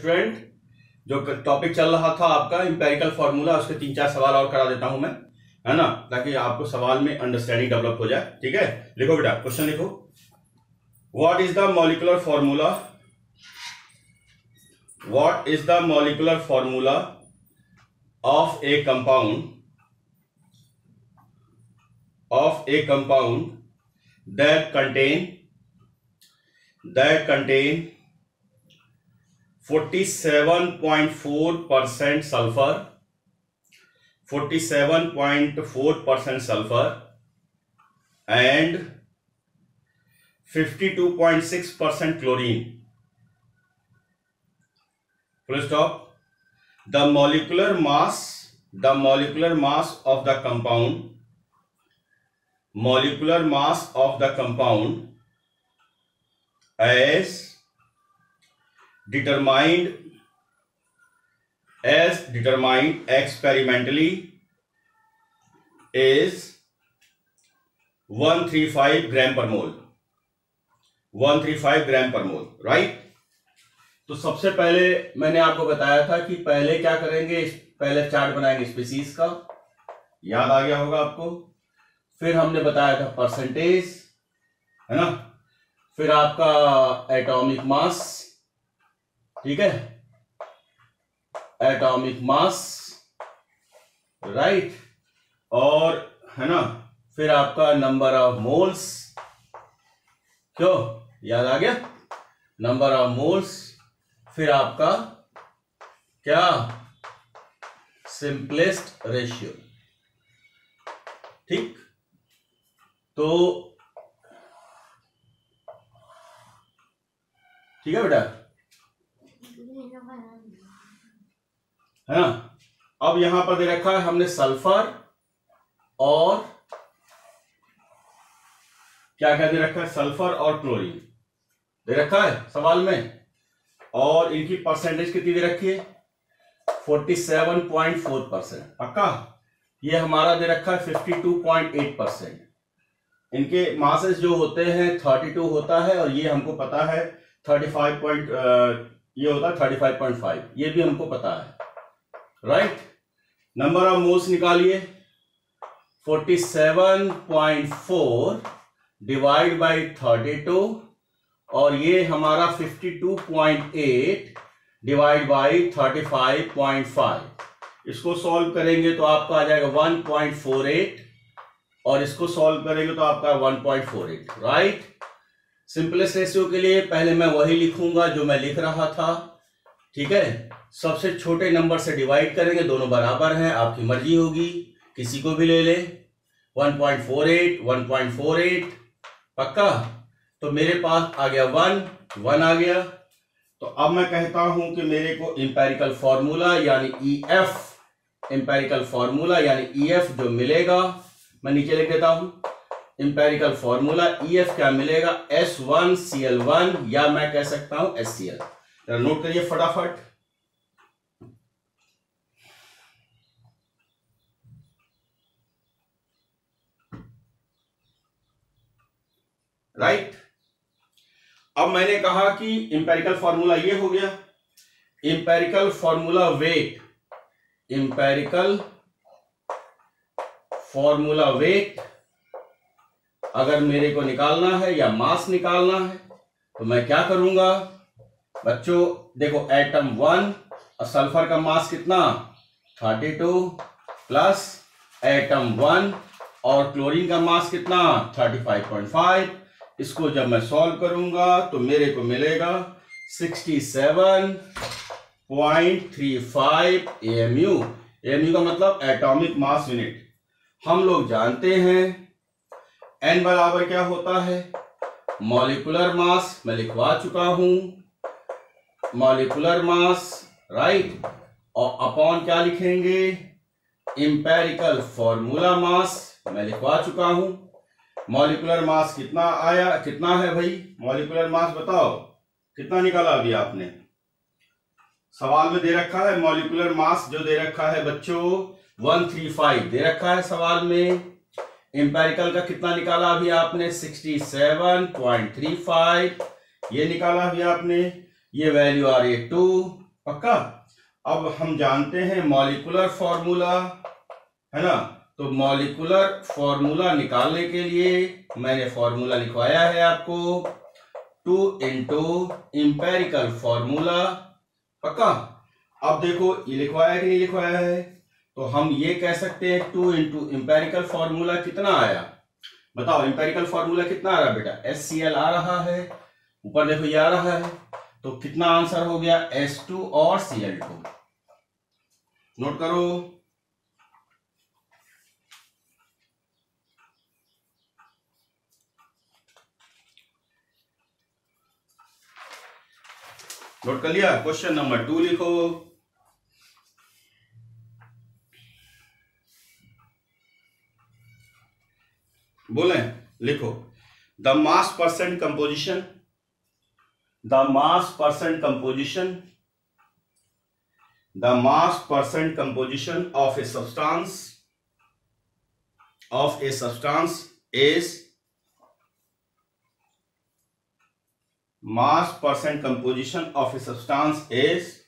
Student, जो topic चल रहा था आपका इंपेरिकल फॉर्मूला, उसके 3-4 सवाल और करा देता हूं मैं, है ना, ताकि आपको सवाल में अंडरस्टैंडिंग डेवलप हो जाए। ठीक है, लिखो बेटा, क्वेश्चन लिखो। What is the molecular formula, what is the molecular formula of A compound that contain 47.4% sulfur, 47.4% sulfur and 52.6% chlorine. Full stop. The molecular mass of the compound as determined experimentally is 135 gram per mole, 135 gram per mole, right. तो सबसे पहले मैंने आपको बताया था कि पहले क्या करेंगे, पहले चार्ट बनाएंगे स्पीसीज का, याद आ गया होगा आपको। फिर हमने बताया था परसेंटेज, है ना, फिर आपका एटॉमिक मास, ठीक है, एटॉमिक मास, राइट, और है ना, फिर आपका नंबर ऑफ मोल्स, क्यों याद आ गया, नंबर ऑफ मोल्स, फिर आपका क्या, सिंपलेस्ट रेशियो, ठीक। तो ठीक है बेटा, है ना। अब यहां पर दे रखा है हमने सल्फर और क्या क्या दे रखा है, सल्फर और क्लोरीन दे रखा है सवाल में, और इनकी परसेंटेज कितनी दे रखी है, 47.4%, पक्का। ये हमारा दे रखा है 52.8%। इनके मासेस जो होते हैं 32 होता है, और ये हमको पता है 35 ये होता है 35.5, ये भी हमको पता है, राइट। नंबर ऑफ मोल्स निकालिए, 47.4 डिवाइड बाई 32, और ये हमारा 52.8 डिवाइड बाई 35.5। इसको सॉल्व करेंगे तो आपका आ जाएगा 1.48, और इसको सॉल्व करेंगे तो आपका 1.48, राइट। सिंपलेस्ट रेशियो के लिए पहले मैं वही लिखूंगा जो मैं लिख रहा था, ठीक है। सबसे छोटे नंबर से डिवाइड करेंगे, दोनों बराबर हैं, आपकी मर्जी होगी, किसी को भी ले ले। 1.48 1.48, पक्का। तो मेरे पास आ गया 1 आ गया। तो अब मैं कहता हूं कि मेरे को इंपेरिकल फॉर्मूला यानी EF, इंपेरिकल फॉर्मूला यानी EF जो मिलेगा, मैं नीचे लिख देता हूं, इंपेरिकल फॉर्मूला EF क्या मिलेगा, S1Cl1, या मैं कह सकता हूं HCl। नोट करिए फटाफट, राइट। अब मैंने कहा कि इंपेरिकल फॉर्मूला ये हो गया, empirical formula wait, empirical formula wait अगर मेरे को निकालना है या मास निकालना है तो मैं क्या करूंगा बच्चों, देखो एटम 1 और सल्फर का मास कितना 32 प्लस एटम 1 और क्लोरीन का मास कितना 35.5। इसको जब मैं सॉल्व करूंगा तो मेरे को मिलेगा 67.35 AMU। AMU का मतलब एटॉमिक मास यूनिट। हम लोग जानते हैं N बराबर क्या होता है, मॉलिक्यूलर मास, मैं लिखवा चुका हूं, मॉलिक्यूलर मास, राइट, और अपॉन क्या लिखेंगे, इंपेरिकल फॉर्मूला मास, मैं लिखवा चुका हूं। मॉलिक्यूलर मास कितना आया, कितना है भाई, मॉलिक्यूलर मास बताओ कितना निकाला अभी आपने, सवाल में दे रखा है मॉलिक्यूलर मास जो दे रखा है बच्चों 135 दे रखा है सवाल में। इंपेरिकल का कितना निकाला अभी आपने 67.35, ये निकाला अभी आपने, ये वैल्यू आ रही है 2, पक्का। अब हम जानते हैं मॉलिक्यूलर फॉर्मूला, है ना। तो मॉलिक्यूलर फॉर्मूला निकालने के लिए मैंने फॉर्मूला लिखवाया है आपको 2 इंटू इंपेरिकल फॉर्मूला। पक्का। अब देखो ये लिखवाया कि नहीं लिखवाया है, तो हम ये कह सकते हैं 2 इंटू इंपेरिकल फॉर्मूला कितना आया, बताओ इंपेरिकल फॉर्मूला कितना आ रहा है बेटा, HCl आ रहा है, ऊपर देखो ये आ रहा है, तो कितना आंसर हो गया H2 और Cl2। नोट करो। नोट कर लिया। क्वेश्चन नंबर 2 लिखो। बोले लिखो the mass percent composition, the mass percent composition, the mass percent composition of a substance, of a substance is, mass percent composition of a substance is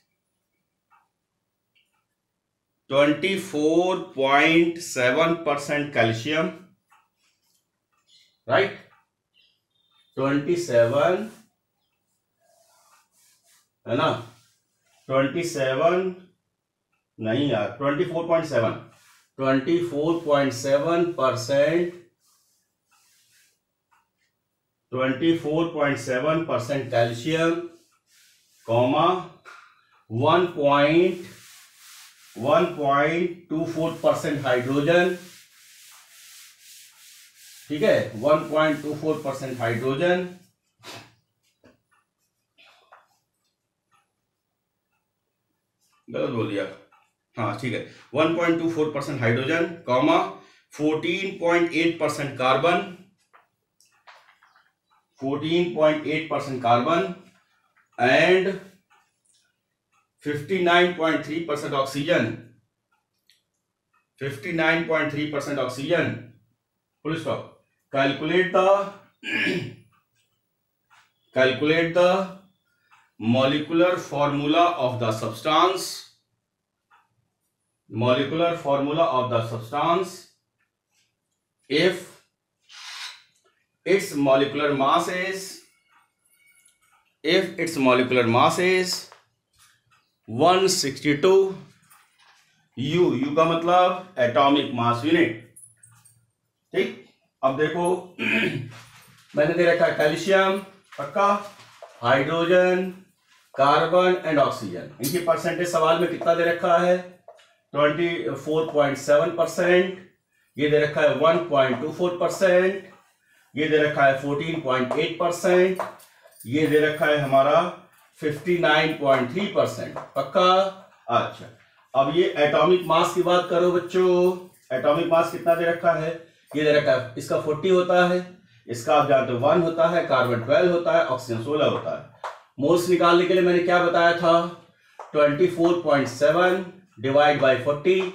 24.7% calcium, right? 27 है ना, 27 नहीं यार, 24.7, 24.7%, 24.7% calcium, comma 1.24% hydrogen, ठीक है, 1.24% hydrogen, गलत बोल दिया, हाँ ठीक है, 1.24% hydrogen, comma 14.8% carbon, 14.8% carbon and 59.3% oxygen, 59.3% oxygen, full stop. Calculate the molecular formula of the substance, molecular formula of the substance if its molecular mass is, if its molecular mass is 162 U का मतलब atomic mass unit. ठीक, अब देखो मैंने दे रखा है calcium, पक्का, hydrogen, carbon and oxygen, इनकी परसेंटेज सवाल में कितना दे रखा है 24.7%, ये दे रखा है 1.24%, ये दे रखा है 14.8%, ये दे रखा है हमारा 59.3%, पक्का। अच्छा, अब ये एटॉमिक मास की बात करो बच्चों, एटॉमिक मास कितना दे रखा है, ये दे रखा है, इसका 40 होता है, इसका आप जानते हो 1 होता है, कार्बन 12 होता है, ऑक्सीजन 16 होता है। मोल्स निकालने के लिए मैंने क्या बताया था 24.7 डिवाइड बाई 40,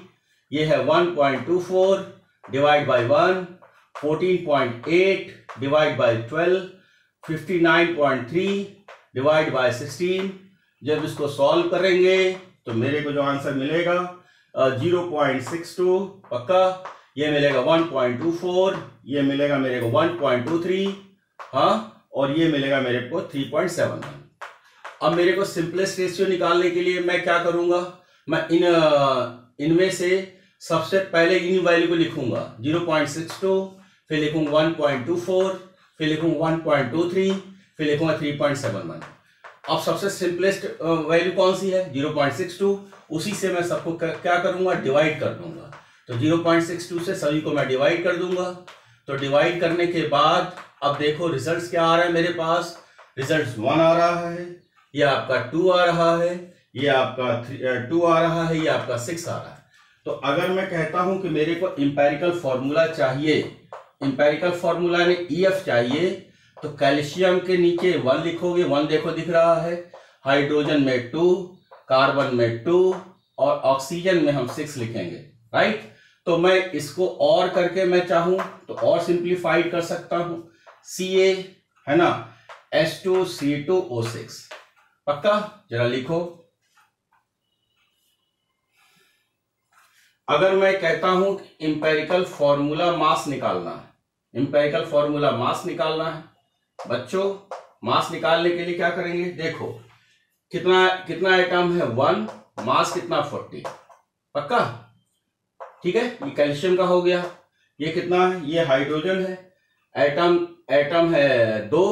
ये है 1.24 divide by 1, 14.8 divide by 12, 59.3 divide by 16। जब इसको सॉल्व करेंगे तो मेरे को जो आंसर मिलेगा 0.62, पक्का, ये मिलेगा 1.24, ये मिलेगा मेरे को 1.23, हाँ, और ये मिलेगा मेरे को 3.71। अब मेरे को सिंपलेस्ट रेशियो निकालने के लिए मैं क्या करूंगा, मैं इनमें से सबसे पहले इन वैल्यू को लिखूंगा 0.62, फिर लिखूंगा 1.24, फिर लिखूंगा 1.23, फिर लिखूंगा 3.71। अब सबसे सिंपलेस्ट वैल्यू कौन सी है 0.62, उसी से मैं सबको क्या करूंगा डिवाइड कर दूंगा। तो 0.62 से सभी को मैं डिवाइड कर दूंगा। तो डिवाइड करने के बाद अब देखो रिजल्ट्स क्या आ रहा है मेरे पास, रिजल्ट्स 1 आ रहा है, ये आपका 2 आ रहा है, ये आपका 2 आ रहा है, ये आपका 6 आ रहा है। तो अगर मैं कहता हूं कि मेरे को इंपेरिकल फॉर्मूला चाहिए, इंपेरिकल फॉर्मूला में EF चाहिए, तो कैल्शियम के नीचे 1 लिखोगे, 1 देखो दिख रहा है, हाइड्रोजन में 2, कार्बन में 2 और ऑक्सीजन में हम 6 लिखेंगे, राइट। तो मैं इसको और करके मैं चाहूं तो और सिंप्लीफाइड कर सकता हूं, Ca है ना, H2 C2O6, पक्का, जरा लिखो अगर मैं कहता हूं इंपेरिकल फॉर्मूला मास निकालना है, इंपेरिकल फॉर्मूला मास निकालना है बच्चों, मास निकालने के लिए क्या करेंगे, देखो कितना कितना एटम है 1, मास कितना 40, पक्का, ठीक है। ये कैल्शियम का हो गया, ये कितना है, ये हाइड्रोजन है, एटम है 2,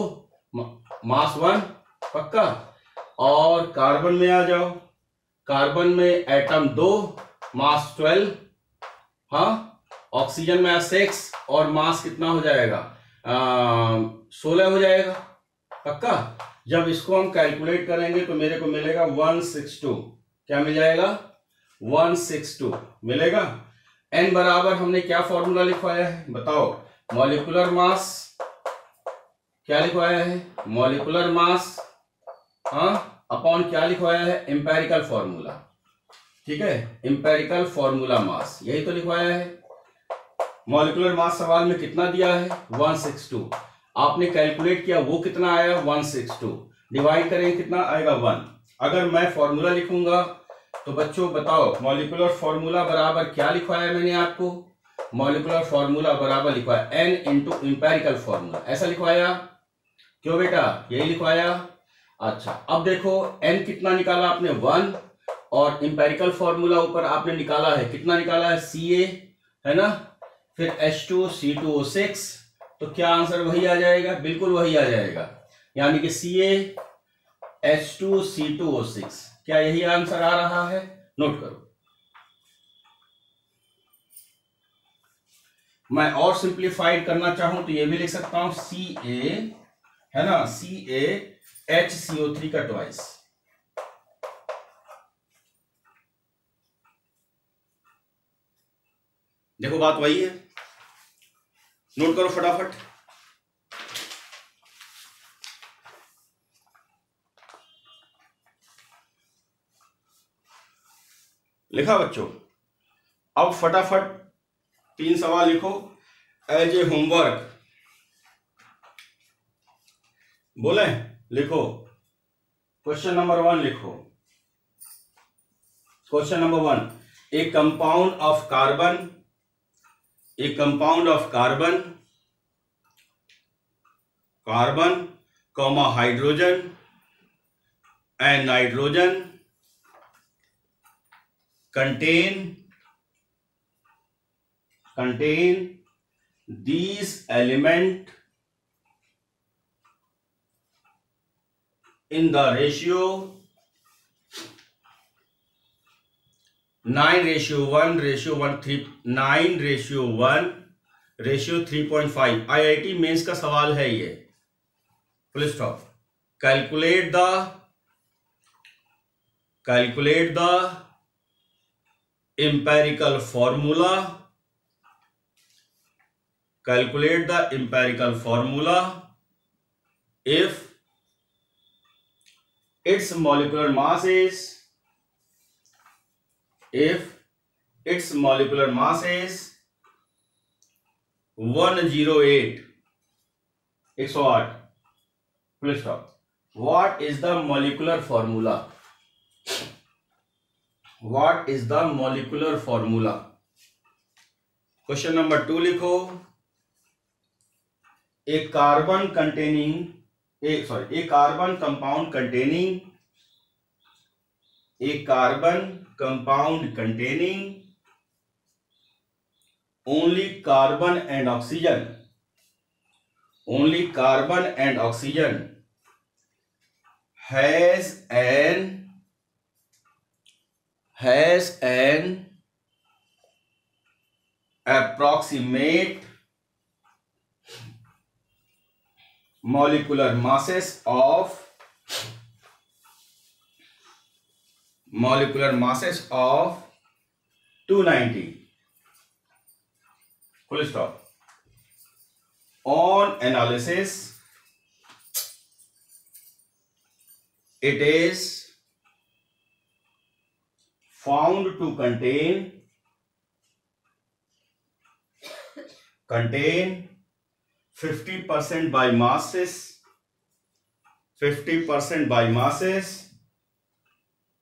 मास 1, पक्का। और कार्बन में आ जाओ, कार्बन में एटम 2, मास 12, हाँ। ऑक्सीजन में 6 और मास कितना हो जाएगा 16 हो जाएगा, पक्का। जब इसको हम कैलकुलेट करेंगे तो मेरे को मिलेगा 162, क्या मिल जाएगा 162 मिलेगा। n बराबर हमने क्या फॉर्मूला लिखवाया है बताओ, मॉलिक्यूलर मास, क्या लिखवाया है मॉलिक्यूलर मास, हाँ, अपॉन क्या लिखवाया है एम्पेरिकल फॉर्मूला, ठीक है, एम्पेरिकल फॉर्मूला मास, यही तो लिखवाया है। मॉलिक्यूलर मास सवाल में कितना दिया है 162, आपने कैलकुलेट किया वो कितना आया 162, डिवाइड करेंगे कितना आएगा 1। अगर मैं फॉर्मूला लिखूंगा तो बच्चों बताओ मॉलिक्यूलर फॉर्मूला बराबर क्या लिखवाया मैंने आपको, मॉलिक्यूलर फॉर्मूला बराबर लिखवाया n इंटू इंपेरिकल फॉर्मूला, ऐसा लिखवाया, क्यों बेटा यही लिखवाया। अच्छा अब देखो n कितना निकाला आपने 1, और इंपेरिकल फॉर्मूला ऊपर आपने निकाला है, कितना निकाला है Ca, है ना, फिर H2C2O6, तो क्या आंसर वही आ जाएगा, बिल्कुल वही आ जाएगा, यानी कि CaH2C2O6, क्या यही आंसर आ रहा है, नोट करो। मैं और सिंप्लीफाइड करना चाहूं तो ये भी लिख सकता हूं Ca, है ना, CaHCO3 का ट्वाइस, देखो बात वही है, नोट करो फटाफट। लिखा बच्चों, अब फटाफट 3 सवाल लिखो एज ए होमवर्क, बोले लिखो। क्वेश्चन नंबर 1 लिखो, question number 1, A compound of carbon, a compound of carbon comma hydrogen and nitrogen contain these element in the ratio 9:1:3.5। IIT mains का सवाल है ये, full stop. Calculate the empirical formula, calculate the empirical formula if its molecular mass is 108, 108, full stop। What is the molecular formula? What is the molecular formula? Question number 2 लिखो, a carbon compound containing only carbon and oxygen has an approximate molecular masses of 290, full stop। On analysis it is found to contain 50% by masses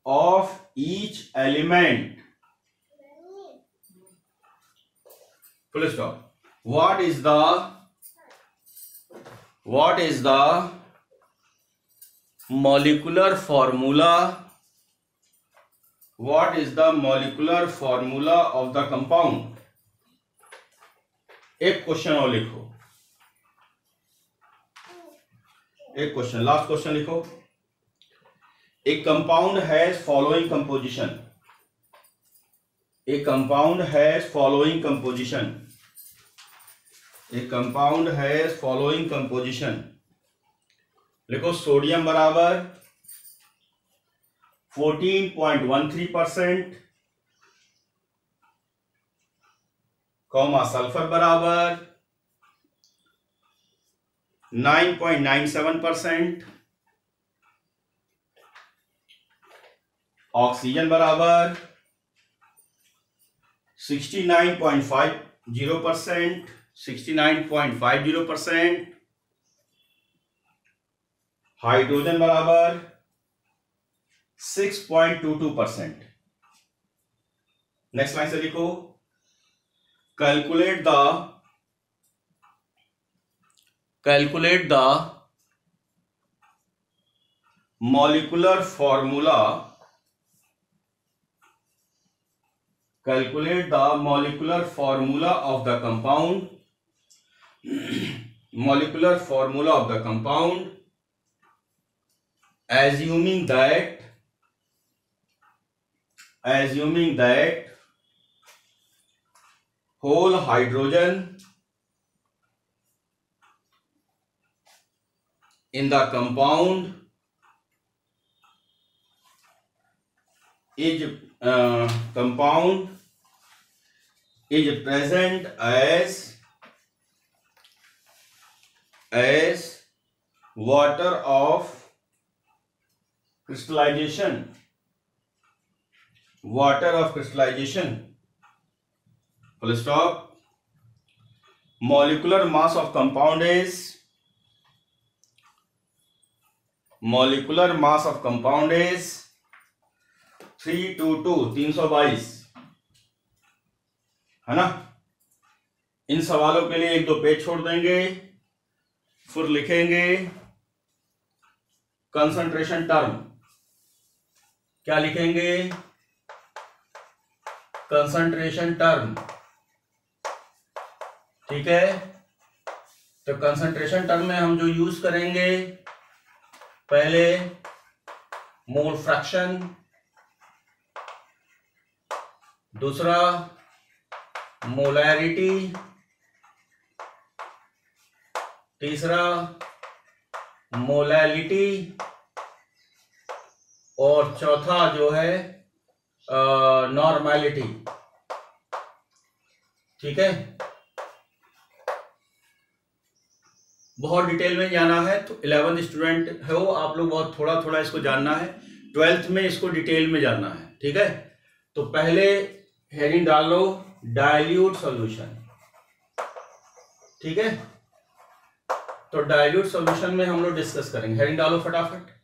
of each element full stop. What is the molecular formula? What is the molecular formula of the compound? एक question और लिखो, एक question, last question लिखो। A compound has following composition. A compound has following composition. A compound has following composition. लिखो sodium बराबर 14.13%, comma sulphur बराबर 9.97%, oxygen बराबर 69.50%, 69.50%, hydrogen बराबर 6.22%। नेक्स्ट लाइन से लिखो, calculate the molecular formula, calculate the molecular formula of the compound, molecular formula of the compound, assuming that whole hydrogen in the compound is present as water of crystallization, full stop। molecular mass of compound is 322 है ना। इन सवालों के लिए 1-2 page छोड़ देंगे, फिर लिखेंगे concentration term. क्या लिखेंगे? कंसंट्रेशन टर्म, ठीक है। तो कंसंट्रेशन टर्म में हम जो यूज करेंगे, पहले मोल फ्रैक्शन, दूसरा मोलैरिटी, तीसरा मोलैलिटी, और चौथा जो है नॉर्मैलिटी, ठीक है। बहुत डिटेल में जाना है तो 11th स्टूडेंट हो आप लोग, बहुत थोड़ा थोड़ा इसको जानना है। 12th में इसको डिटेल में जानना है, ठीक है। तो पहले हेडिंग डाल लो डाइल्यूट सॉल्यूशन, ठीक है। तो डाइल्यूट सॉल्यूशन में हम लोग डिस्कस करेंगे। हेडिंग डालो फटाफट।